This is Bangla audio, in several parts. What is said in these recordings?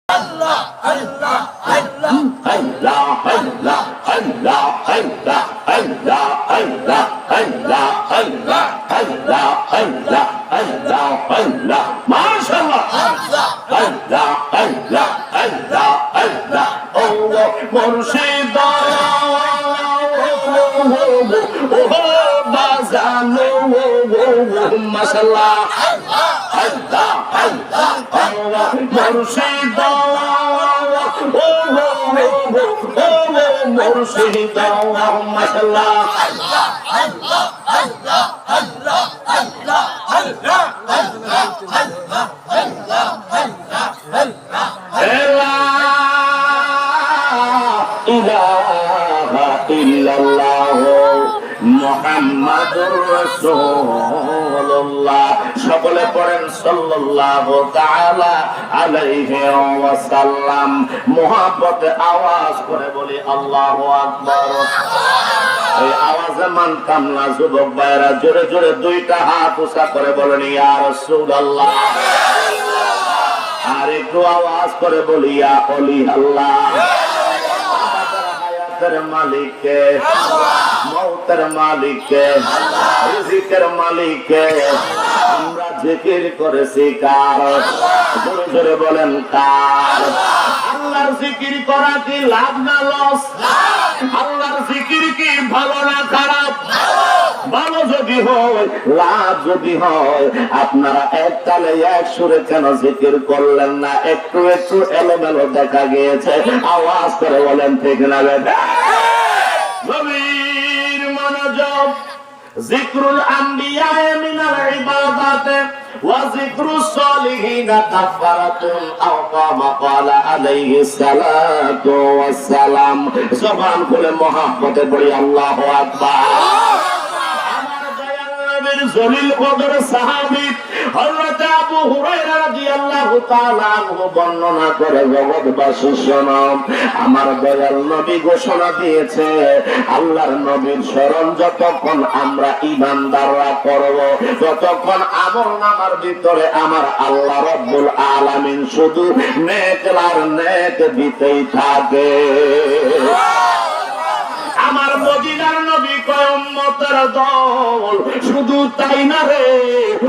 আল্লাহ আল্লাহ আল্লাহ আল্লাহ আল্লাহ আল্লাহ আল্লাহ আল্লাহ আল্লাহ আল্লাহ আল্লাহ আল্লাহ আল্লাহ আল্লাহ আল্লাহ মাশাআল্লাহ আল্লাহ আল্লাহ আল্লাহ আল্লাহ আল্লাহ ও মুর্শিদ বাজানো মাশাআল্লাহ আল্লাহ আল্লাহ আল্লাহ মুর্শিদ মুর্শিদ মাশাআল্লাহ আল্লাহ আল্লাহ আল্লাহ আল্লাহ আল্লাহ আল্লাহ আল্লাহ আল্লাহ আল্লাহ আল্লাহ আল্লাহ ইলাহা ইল্লাল্লাহ মুহাম্মাদুর রাসূলুল্লাহ সকলে পড়েন সাল্লাল্লাহু তাআলা আলাইহি ওয়াসাল্লাম মুহাব্বতে আওয়াজ করে বলি আল্লাহু আকবার এই আওয়াজে মানতাম না যুবক ভাইরা জোরে জোরে দুইটা হাত উঁচা করে বলেন ইয়া রাসূলুল্লাহ আর একটু আওয়াজ করে বলি ইয়া ওলি আল্লাহ মালিক কে মৌতের মালিক কে রিজিকের মালিক কে আমরা জিকির করেছি কার জোরে জোরে বলেন কার আল্লাহর জিকির করা কি লাভ না লস আল্লাহর জিকির কি ভালো না খারাপ ভালো যদি হয় লাভ যদি হয় আপনারা এক তালে এক সুরে কেন জিকির করলেন না একটু একটু এলোমেলো দেখা গিয়েছে আওয়াজ করে বলেন ঠিক না গভীর মনোযোগ জিক্রুল আম্বিয়া মিনাল ইবাদাত ওয়া জিক্রুস সালিহিনা কাফারাতুন আও কামা ক্বালা আলাইহিস সালাতু ওয়াস সালাম জবান খুলে মুহাব্বতে পড়ি আল্লাহু আকবার জলিল কদর সাহাবী হযরত আবু হুরায়রা রাদিয়াল্লাহু তাআলা আনহু বর্ণনা করে জগৎবাসী শোনো আমার দয়াল নবী ঘোষণা দিয়েছে আল্লাহর নবীর শরণ যতক্ষণ আমরা ঈমানদাররা করব ততক্ষণ আমলনামার ভিতরে আমার আল্লাহ রাব্বুল আলামিন শুধু নেক আর নেক দিতেই থাকে আমার মদিনার নবী কয় উম্মতের দল শুধু তাই না রে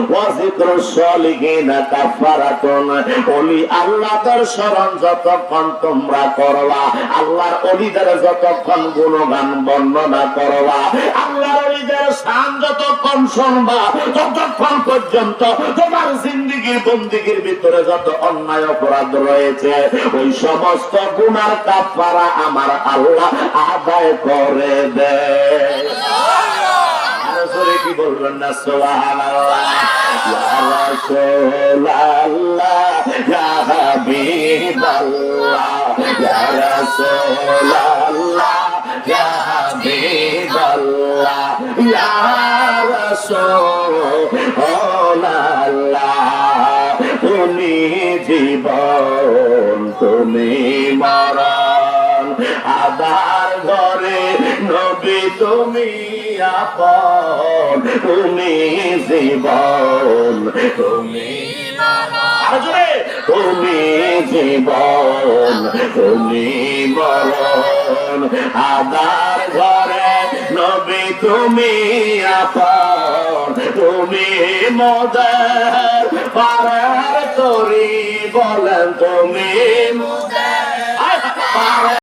ওয়াজিক্রুস সালিহিনা কাফারাতুন ওলি আল্লাহর শরণ যতক্ষণ তোমরা করবা আল্লাহর ওলিদের যতক্ষণ গুণগান বর্ণনা করবা আল্লাহর ওলিদের শান যতক্ষণ শুনবা ততক্ষণ পর্যন্ত তোমার জিন্দেগীর বন্দেগীর ভিতরে যত অন্যায় অপরাধ রয়েছে ওই সমস্ত গুনার কাফারা আমার আল্লাহ আদায় করে দেয় কি বলবেন না সুবহানাল্লাহ ইয়া রাসূলুল্লাহ ইয়া হাবিবাল্লাহ ইয়া রাসূলুল্লাহ ইয়া হাবিবাল্লাহ ইয়া রাসূলুল্লাহ তুমি জীবন তুমি মরণ আদার ঘরে নবী তুমি আপন তুমি জীবন তুমি তুমি জীবন তুমি মরণ আদার ঘরে নবী তুমি আপন তুমি মোদের পারার তরি বলেন তুমি